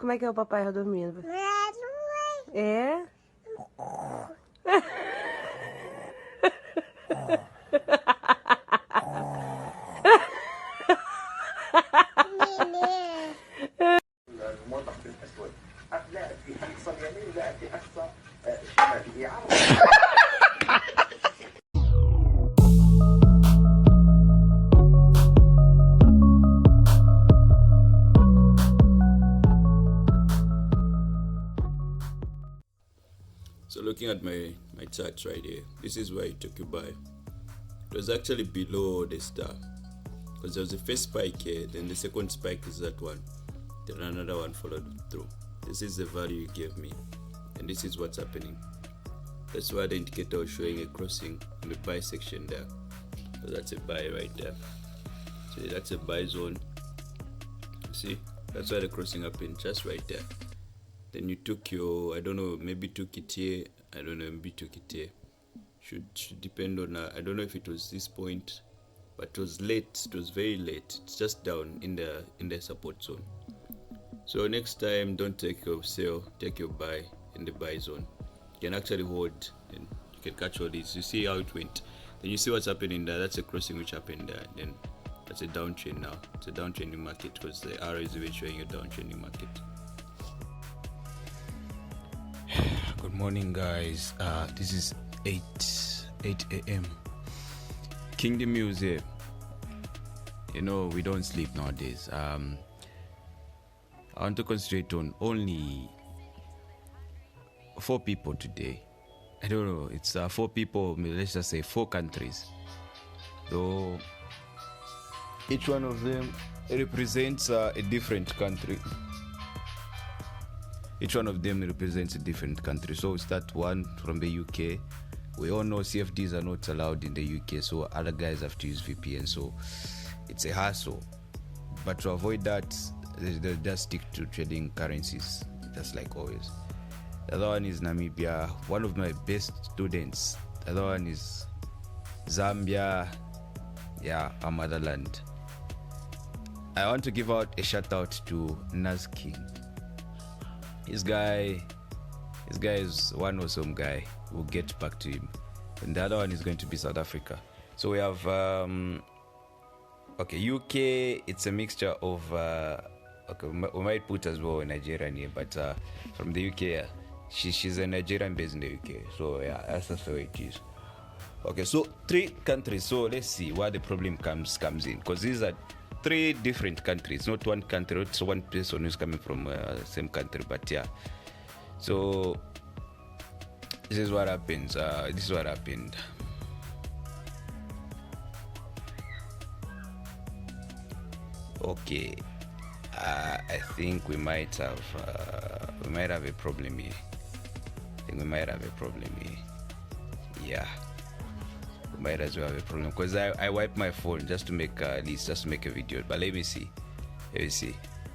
como é que é o papai dormindo? É? So looking at my charts right here, this is where it took you by. It was actually below the star, because there was the first spike here, then the second spike is that one, then another one followed through. This is the value you gave me, and this is what's happening. That's why the indicator was showing a crossing in the buy section there. So that's a buy right there. So that's a buy zone. You see, that's why the crossing happened, just right there. Then you took your, I don't know, maybe took it here, I don't know, maybe took it here. Should depend on, I don't know if it was this point, but it was late, it was very late. It's just down in the support zone. So next time, don't take your sell, take your buy in the buy zone. You can actually hold, and you can catch all these. You see how it went. Then you see what's happening there. That's a crossing which happened there. Then that's a downtrend now. It's a downtrending market because the arrow is even showing a downtrending market. Good morning, guys. This is 8 a.m. KDMFX here. You know, we don't sleep nowadays. I want to concentrate on only 4 people today. I don't know, it's 4 people, let's just say 4 countries. So each one of them represents a different country. Each one of them represents a different country. So it's that one from the UK. We all know CFDs are not allowed in the UK, so other guys have to use VPN. So it's a hassle. But to avoid that, they just stick to trading currencies, just like always. The other one is Namibia, one of my best students. The other one is Zambia, yeah, our motherland. I want to give out a shout out to Nas King. This guy is one awesome guy. We'll get back to him. And the other one is going to be South Africa. So we have UK. It's a mixture of we might put as well a Nigerian here, but from the UK. Yeah. She's a Nigerian based in the UK. So yeah, that's the way it is. Okay, so 3 countries. So let's see where the problem comes in, because these are 3 different countries, not one country, not one person who's coming from the same country, but yeah. So this is what happens. This is what happened. Okay, I think we might have a problem here. Yeah, we might as well have a problem, because I wiped my phone just to make a video. But let me see. Let's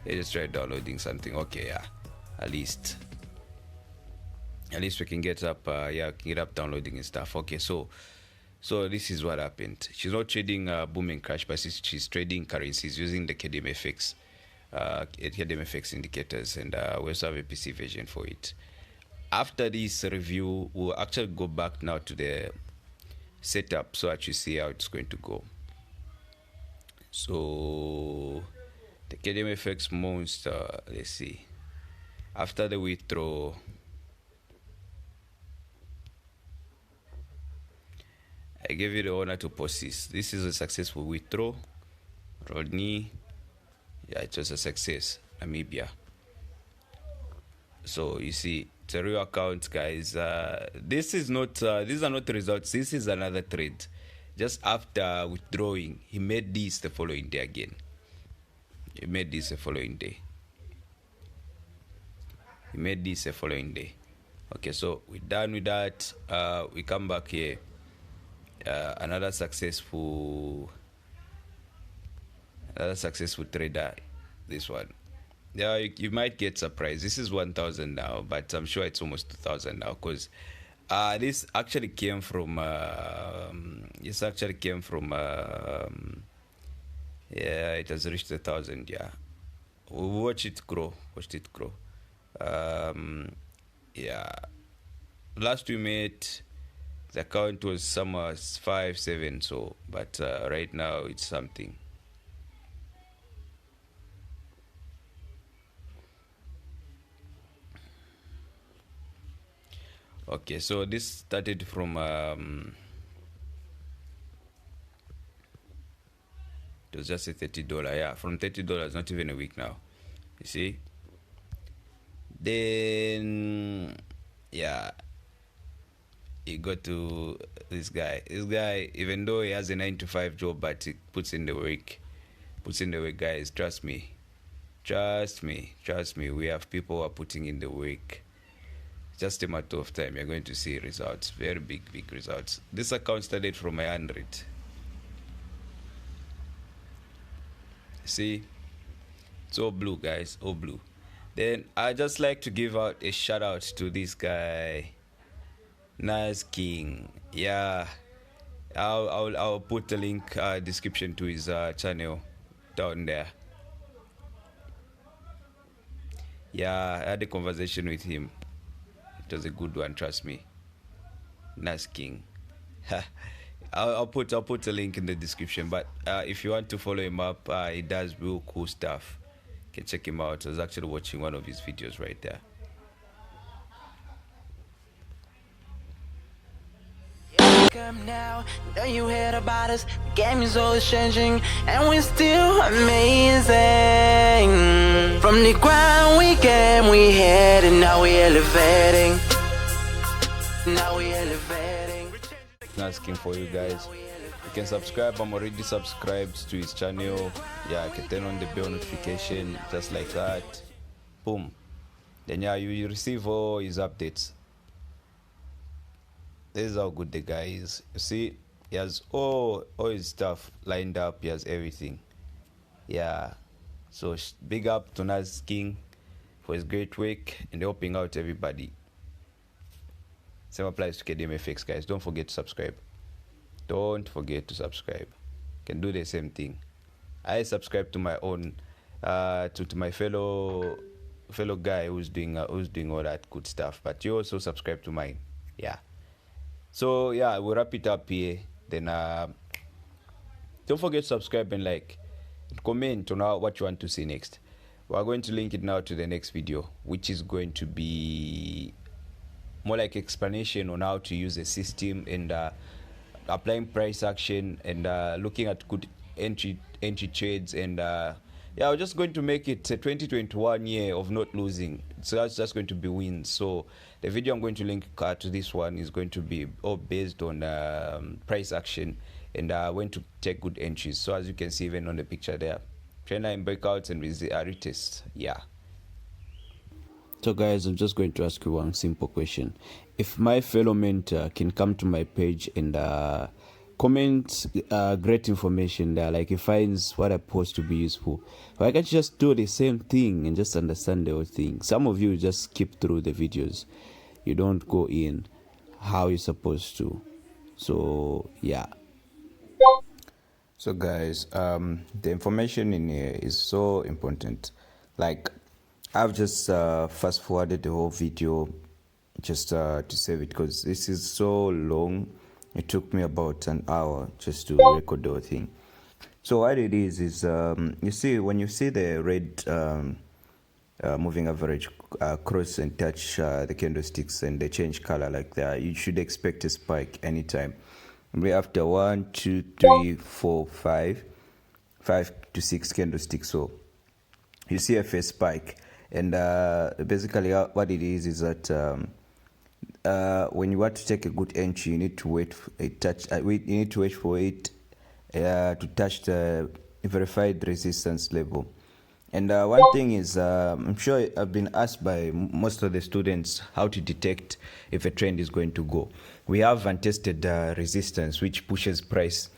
just try downloading something. Okay, yeah, at least we can get up. Downloading and stuff. Okay, so this is what happened. She's not trading boom and crash, but she's trading currencies using the KDMFX indicators, and we also have a PC version for it. After this review, we'll actually go back now to the setup so that you see how it's going to go. So the KDMFX monster, let's see. After the withdraw, I gave you the honor to post this. This is a successful withdraw. Rodney, yeah, it was a success. Namibia. So you see, it's a real account, guys. These are not the results. This is another trade. Just after withdrawing, he made this the following day again. Okay, so we're done with that. We come back here. Another successful trader. This one. Yeah, you might get surprised. This is 1,000 now, but I'm sure it's almost 2,000 now, because this actually came from yeah, it has reached 1,000. Yeah, watch it grow. Yeah, last we met the account was somewhere 5-7, so but right now it's something. Okay, so this started from it was just a $30, yeah, from $30, not even a week now, you see. Then yeah, he got to this guy, even though he has a 9 to 5 job, but he puts in the work, guys. Trust me, we have people who are putting in the work. Just a matter of time, you're going to see results, very big results. This account started from 100. See, it's all blue, guys, all blue. Then I just like to give out a shout out to this guy, Nice King. Yeah, I'll put the link description to his channel down there. Yeah, I had a conversation with him. It was a good one, trust me. Nice King. I'll put a link in the description. But if you want to follow him up, he does real cool stuff. You can check him out. I was actually watching one of his videos right there. Come now, know you heard about us. The game is always changing, and we're still amazing. From the ground we came, we had, and now we're elevating. Asking for you guys. You can subscribe. I'm already subscribed to his channel. Yeah, I can turn on the bell notification just like that. Boom. Then yeah, you receive all his updates. This is how good the guy is. You see, he has all his stuff lined up. He has everything. Yeah. So big up to Nas King for his great work and helping out everybody. Same applies to KDMFX, guys. Don't forget to subscribe. You can do the same thing. I subscribe to my own, to my fellow guy who's doing all that good stuff. But you also subscribe to mine. Yeah. So yeah, we'll wrap it up here. Then don't forget to subscribe and like, comment on what you want to see next. We're going to link it now to the next video, which is going to be more like explanation on how to use the system and applying price action and looking at good entry trades. And yeah, we're just going to make it a 2021 year of not losing. So that's just going to be wins. So the video I'm going to link to this one is going to be all based on price action and when to take good entries. So as you can see even on the picture there, trend line breakouts and retests. Yeah. So guys, I'm just going to ask you one simple question. If my fellow mentor can come to my page and comment great information there, like he finds what I post to be useful, why can't you just do the same thing and just understand the whole thing? Some of you just skip through the videos. You don't go in how you're supposed to. So yeah. So guys, the information in here is so important. Like, I've just fast forwarded the whole video just to save it because this is so long. It took me about an hour just to record the whole thing. So what it is you see, when you see the red moving average cross and touch the candlesticks and they change color like that, you should expect a spike anytime. Maybe after 1, 2, 3, 4, 5 to 6 candlesticks, so you see a first spike. And basically what it is that when you want to take a good entry, you need to wait for it to touch the verified resistance level. And one thing is, I'm sure I've been asked by most of the students how to detect if a trend is going to go. We have untested resistance, which pushes price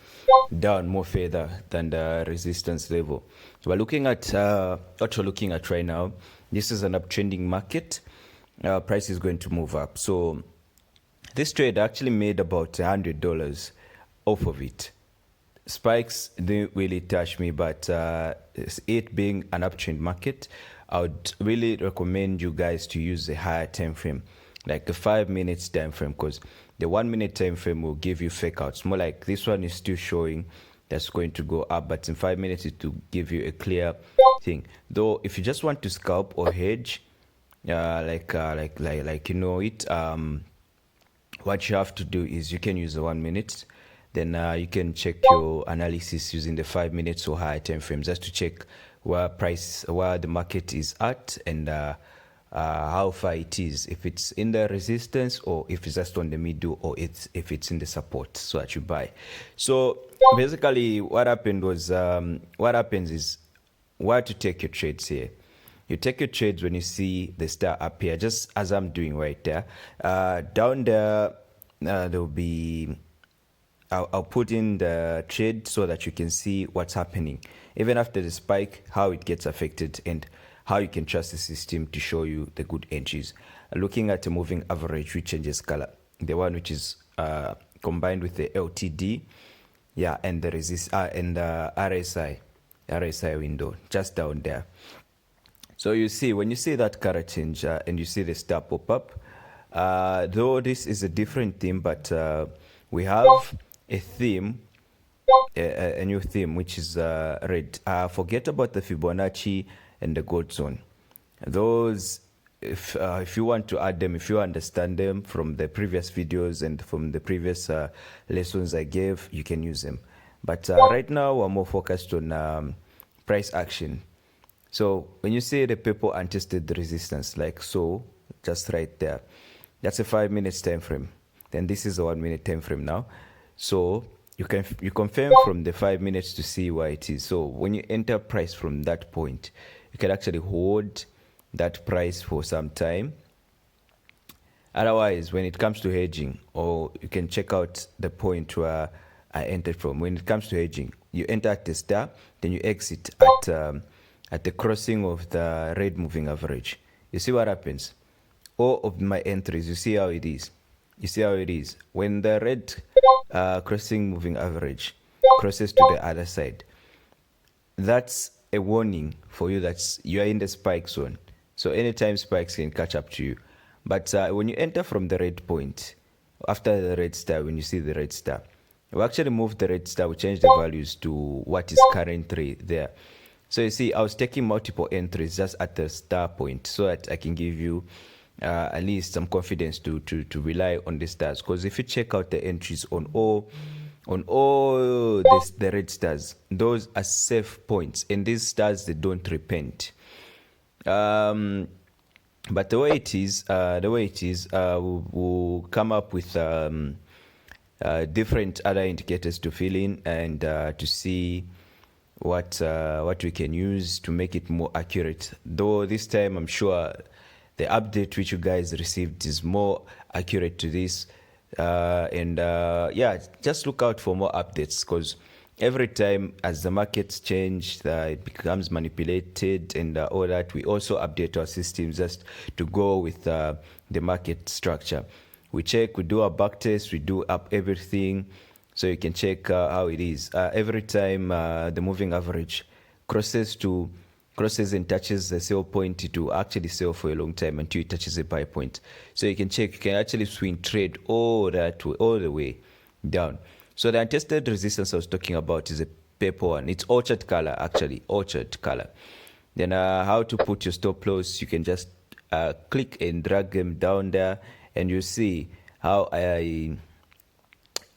down more further than the resistance level. So we're looking at what we're looking at right now. This is an uptrending market. Price is going to move up. So this trade actually made about $100 off of it. Spikes didn't really touch me, but it being an uptrend market, I would really recommend you guys to use a higher time frame, like a 5 minutes time frame, because the 1 minute time frame will give you fake outs. More like this one is still showing that's going to go up, but in 5 minutes it will give you a clear thing. Though if you just want to scalp or hedge, like you know it, what you have to do is you can use the 1 minute, then you can check your analysis using the 5 minutes or higher time frames just to check where the market is at, and how far it is, if it's in the resistance or if it's just on the middle, or if it's in the support, so that you buy. So basically what happens is where to take your trades here. You take your trades when you see the star up here, just as I'm doing right there. Down there, there'll be, I'll put in the trade so that you can see what's happening, even after the spike, how it gets affected, and how you can trust the system to show you the good entries. Looking at the moving average, which changes color, the one which is combined with the LTD, yeah, and the and the RSI window just down there. So you see, when you see that color change and you see the star pop up, though this is a different theme, but we have a theme, a new theme, which is red. Forget about the Fibonacci and the gold zone. Those, if you want to add them, if you understand them from the previous videos and from the previous lessons I gave, you can use them. But right now we're more focused on price action. So when you see the purple untested resistance, like so, just right there, that's a 5 minutes time frame. Then this is a 1 minute time frame now. So you confirm from the 5 minutes to see where it is. So when you enter price from that point, you can actually hold that price for some time. Otherwise, when it comes to hedging, or you can check out the point where I entered from. When it comes to hedging, you enter at the star, then you exit at the crossing of the red moving average. You see what happens? All of my entries, you see how it is. You see how it is. When the red crossing moving average crosses to the other side, that's a warning for you that you are in the spike zone. So anytime spikes can catch up to you. But when you enter from the red point, after the red star, when you see the red star, we actually move the red star, we change the values to what is currently there. So you see, I was taking multiple entries just at the star point so that I can give you at least some confidence to rely on the stars. Because if you check out the entries on all the red stars, those are safe points, and these stars, they don't repent. But the way it is, we'll come up with different other indicators to fill in and to see what we can use to make it more accurate. Though this time I'm sure the update which you guys received is more accurate to this, yeah, just look out for more updates, because every time as the markets change, it becomes manipulated and all that. We also update our systems just to go with the market structure. We check, we do a back test, we do up everything, so you can check how it is. Every time the moving average crosses and touches the sell point, it will actually sell for a long time until it touches a buy point. So you can check, you can actually swing trade all the way down. So the untested resistance I was talking about is a purple one. It's orchard color, actually, orchard color. Then how to put your stop loss, you can just click and drag them down there, and you see how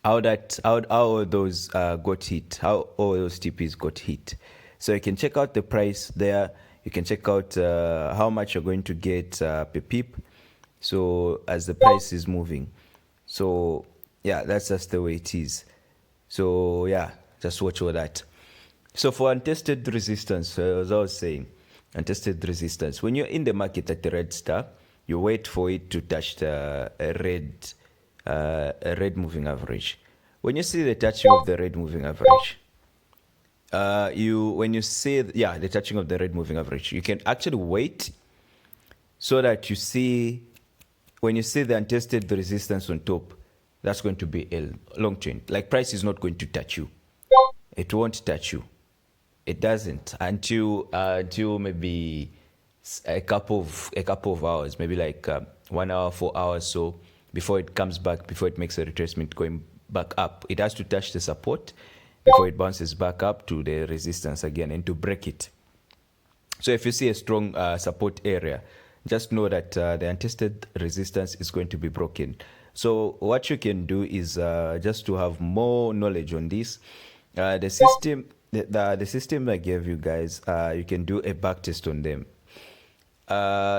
all those got hit, how all those TPs got hit. So you can check out the price there. You can check out how much you're going to get per pip, so as the price is moving. So yeah, that's just the way it is. So yeah, just watch all that. So for untested resistance, as I was saying, untested resistance, when you're in the market at the red star, you wait for it to touch the red moving average. When you see the touching of the red moving average, when you see the touching of the red moving average, you can actually wait so that you see, when you see the untested resistance on top, that's going to be a long trend. Like, price is not going to touch you. It won't touch you. It doesn't until maybe a couple of hours, maybe like 1 hour, 4 hours, so before it comes back, before it makes a retracement going back up, it has to touch the support before it bounces back up to the resistance again and to break it. So if you see a strong support area, just know that the untested resistance is going to be broken. So what you can do is just to have more knowledge on this, the system I gave you guys, you can do a back test on them.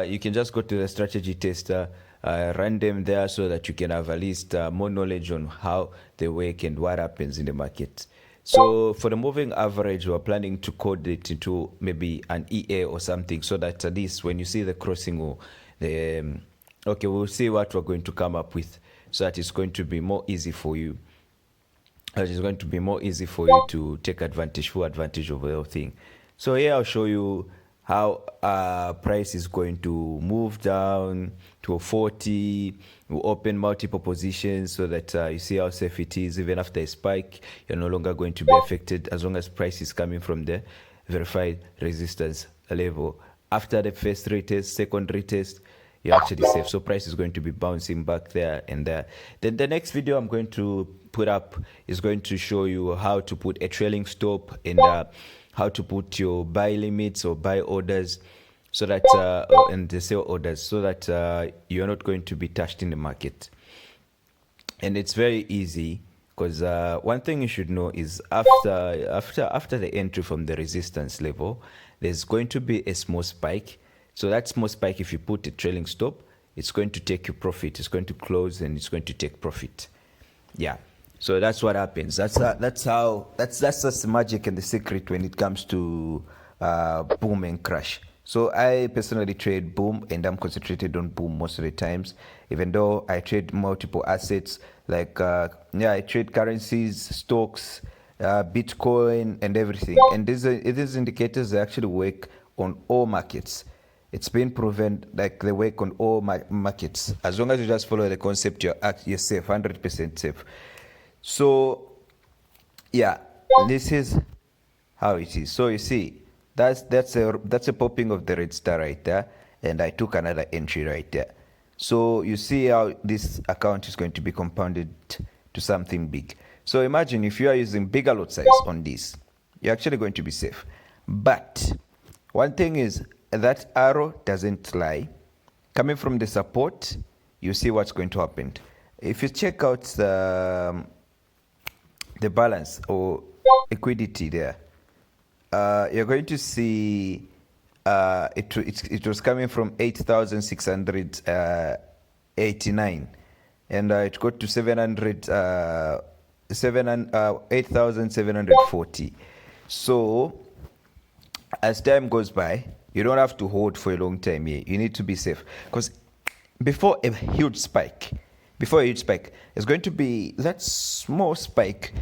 You can just go to the strategy tester, run them there so that you can have at least more knowledge on how they work and what happens in the market. So for the moving average, we're planning to code it into maybe an EA or something, so that at least when you see the crossing or the okay, we'll see what we're going to come up with, so that it's going to be more easy for you. It's going to be more easy for you to take full advantage of the whole thing. So here I'll show you how price is going to move down to a 40. We'll open multiple positions so that you see how safe it is. Even after a spike, you're no longer going to be affected as long as price is coming from the verified resistance level. After the first retest, second retest, you're actually safe. So price is going to be bouncing back there and there. Then the next video I'm going to put up is going to show you how to put a trailing stop and how to put your buy limits or buy orders, so that and the sell orders, so that you're not going to be touched in the market. And it's very easy, because one thing you should know is after the entry from the resistance level, there's going to be a small spike. So that small spike, if you put a trailing stop, it's going to take your profit. It's going to close and it's going to take profit. Yeah. So that's what happens. That's the magic and the secret when it comes to boom and crash. So I personally trade boom, and I'm concentrated on boom most of the times, even though I trade multiple assets like I trade currencies, stocks, Bitcoin, and everything. And these indicators, they actually work on all markets. It's been proven like they work on all markets. As long as you just follow the concept, you're safe, 100% safe. So yeah, this is how it is. So you see, that's a popping of the red star right there, and I took another entry right there. So you see how this account is going to be compounded to something big. So imagine if you are using bigger lot size on this, you're actually going to be safe. But one thing is that arrow doesn't lie. Coming from the support, you see what's going to happen. If you check out the balance or liquidity there, you're going to see it was coming from 8,689, and it got to 8,740. So as time goes by, you don't have to hold for a long time here. You need to be safe, because before a huge spike, it's going to be that small spike,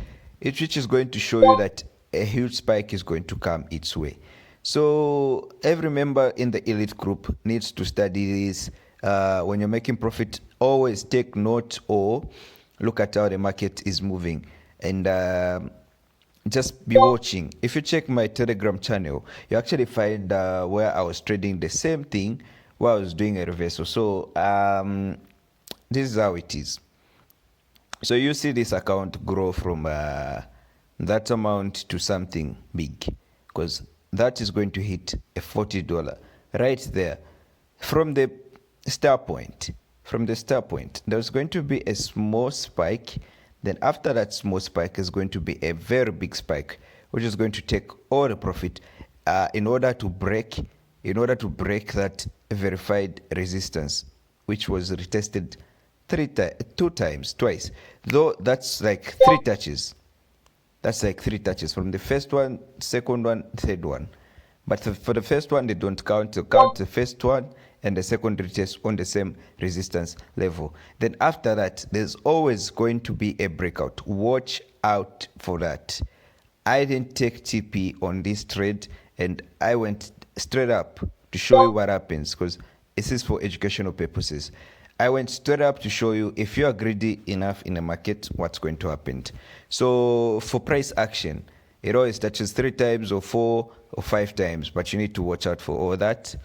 which is going to show you that a huge spike is going to come its way. So every member in the elite group needs to study this. When you're making profit, always take note or look at how the market is moving, and just be watching. If you check my Telegram channel, you actually find where I was trading the same thing while I was doing a reversal. So this is how it is. So you see this account grow from that amount to something big, because that is going to hit a $40 right there. From the star point, there's going to be a small spike. Then after that small spike is going to be a very big spike, which is going to take all the profit in order to break that verified resistance, which was retested twice. Though that's like 3 touches. That's like 3 touches from the first one, second one, third one. But for the first one, they don't count. They count the first one and the second retest on the same resistance level. Then after that, there's always going to be a breakout. Watch out for that. I didn't take TP on this trade, and I went straight up to show you what happens, because this is for educational purposes. I went straight up to show you, if you are greedy enough in the market, what's going to happen. So for price action, it always touches 3 times or 4 or 5 times, but you need to watch out for all that.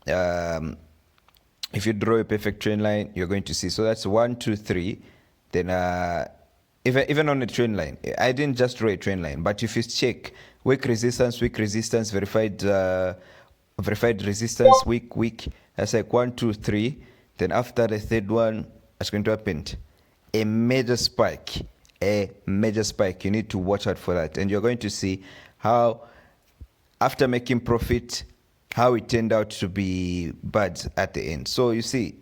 if you draw a perfect trend line, you're going to see. So that's 1, 2, 3. Then even on a trend line, I didn't just draw a trend line, but if you check weak resistance, verified resistance, weak. That's like 1, 2, 3. Then after the third one, what's going to happen? A major spike. You need to watch out for that, and you're going to see how, after making profit, how it turned out to be bad at the end. So you see,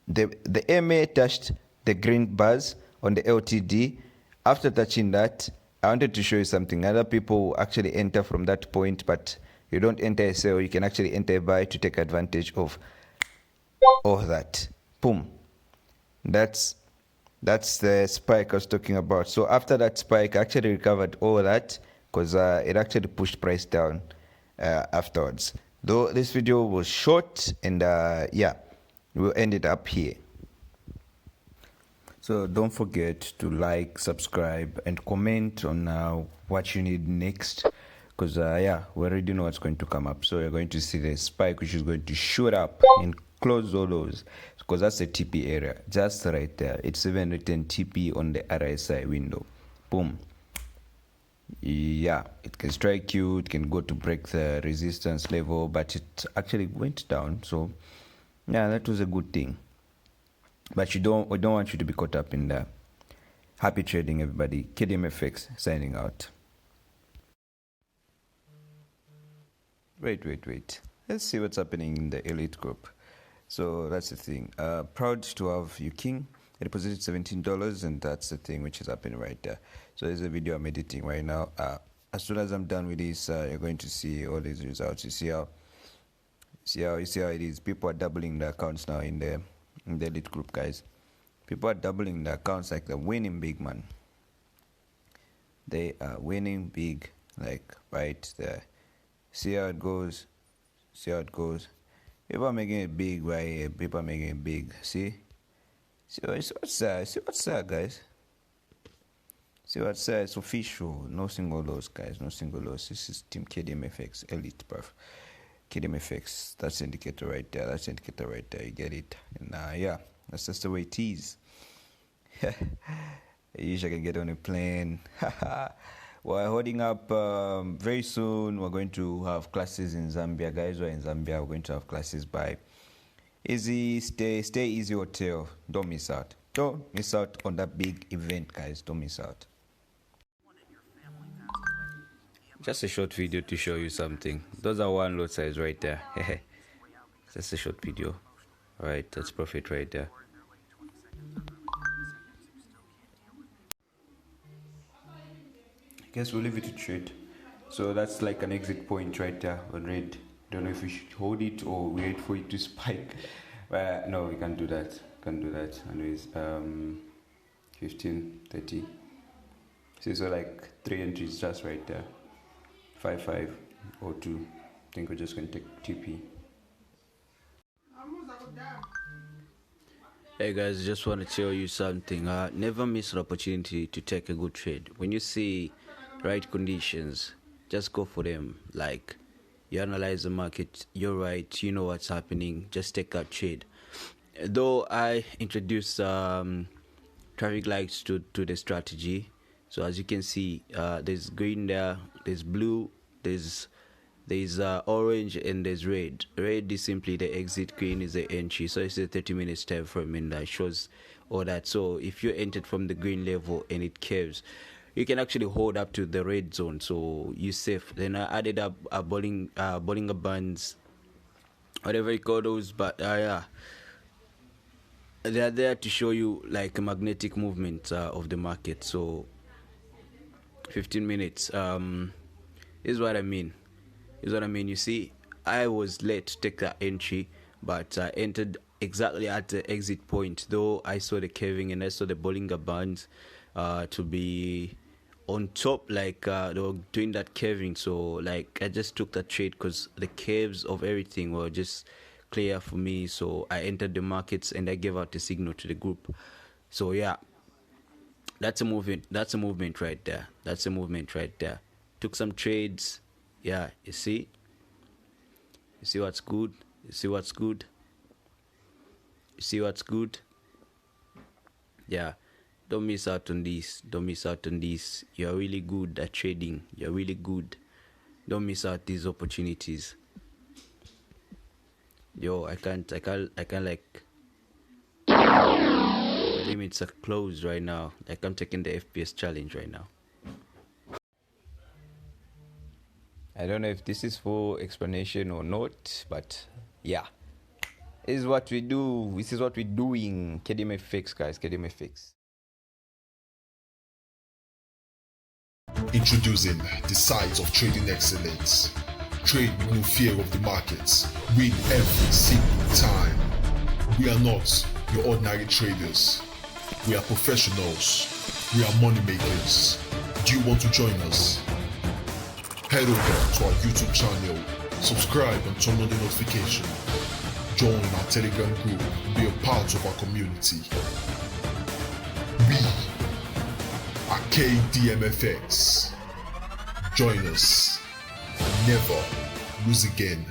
the MA touched the green bars on the LTD. After touching that, I wanted to show you something. Other people actually enter from that point, but you don't enter a sell. You can actually enter a buy to take advantage of all that. Boom. That's the spike I was talking about. So after that spike, I actually recovered all that because it actually pushed price down afterwards. Though this video was short, and yeah, we'll end it up here. So don't forget to like, subscribe, and comment on what you need next, because yeah, we already know what's going to come up. So you're going to see the spike, which is going to shoot up and close all those, because that's the TP area just right there. It's even written TP on the RSI window. Boom. Yeah, it can strike you, it can go to break the resistance level, but it actually went down. So yeah, that was a good thing. But we don't want you to be caught up in that. Happy trading, everybody. KDMFX signing out. Wait. Let's see what's happening in the elite group. So that's the thing. Proud to have you king. I deposited $17, and that's the thing which is happening right there. So there's a video I'm editing right now. As soon as I'm done with this, you're going to see all these results. You see how it is. People are doubling their accounts now in the elite group, guys. People are doubling their accounts like they're winning big, man. They are winning big, like right there. See how it goes. People are making it big right here. People are making it big. See what's that, guys. See what's that. It's official. No single loss, guys. No single loss. This is Team KDMFX Elite Perf. KDMFX. That's the indicator right there. You get it. And yeah, that's just the way it is. I wish I can get on a plane. We're holding up very soon. We're going to have classes in Zambia. Guys who are in Zambia, we're going to have classes by Easy Stay Easy Hotel. Don't miss out. Don't miss out on that big event, guys. Don't miss out. Just a short video to show you something. Those are one lot size right there. Just a short video. Alright, that's profit right there. I guess we'll leave it to trade. So that's like an exit point right there on red. Don't know if we should hold it or wait for it to spike. But no, we can't do that. Anyways, 15, 30. See, so like 3 entries just right there. 5, 5, or 2. I think we're just going to take TP. Hey guys, just want to tell you something. Never miss an opportunity to take a good trade. When you see right conditions, just go for them. Like, you analyze the market, you're right, you know what's happening, just take that trade. Though I introduced traffic lights to the strategy. So as you can see, there's green there, there's blue, there's orange, and there's red. Red is simply the exit, green is the entry. So it's a 30 minutes time frame, and that shows all that. So if you entered from the green level and it curves, you can actually hold up to the red zone, so you're safe. Then I added up Bollinger Bands, whatever you call those, but yeah, they're there to show you like a magnetic movement of the market. So 15 minutes is what I mean. You see, I was late to take that entry, but I entered exactly at the exit point, though I saw the curving and I saw the Bollinger Bands to be on top, like they were doing that curving. So like I just took that trade because the curves of everything were just clear for me. So I entered the markets and I gave out a signal to the group. So yeah, that's a movement right there. Took some trades. Yeah, you see what's good. You see what's good? You see what's good? Yeah. Don't miss out on this. Don't miss out on this. You're really good at trading. You're really good. Don't miss out these opportunities. Yo, I can't like, my limits are closed right now. Like, I'm taking the FPS challenge right now. I don't know if this is for explanation or not, but yeah. This is what we do. This is what we're doing. KDMFX, guys. KDMFX. Introducing the sides of trading excellence. Trade with no fear of the markets. Win every single time. We are not your ordinary traders. We are professionals. We are money makers. Do you want to join us? Head over to our YouTube channel, subscribe and turn on the notification. Join our Telegram group, be a part of our community. We are KDMFX. Join us. Never lose again.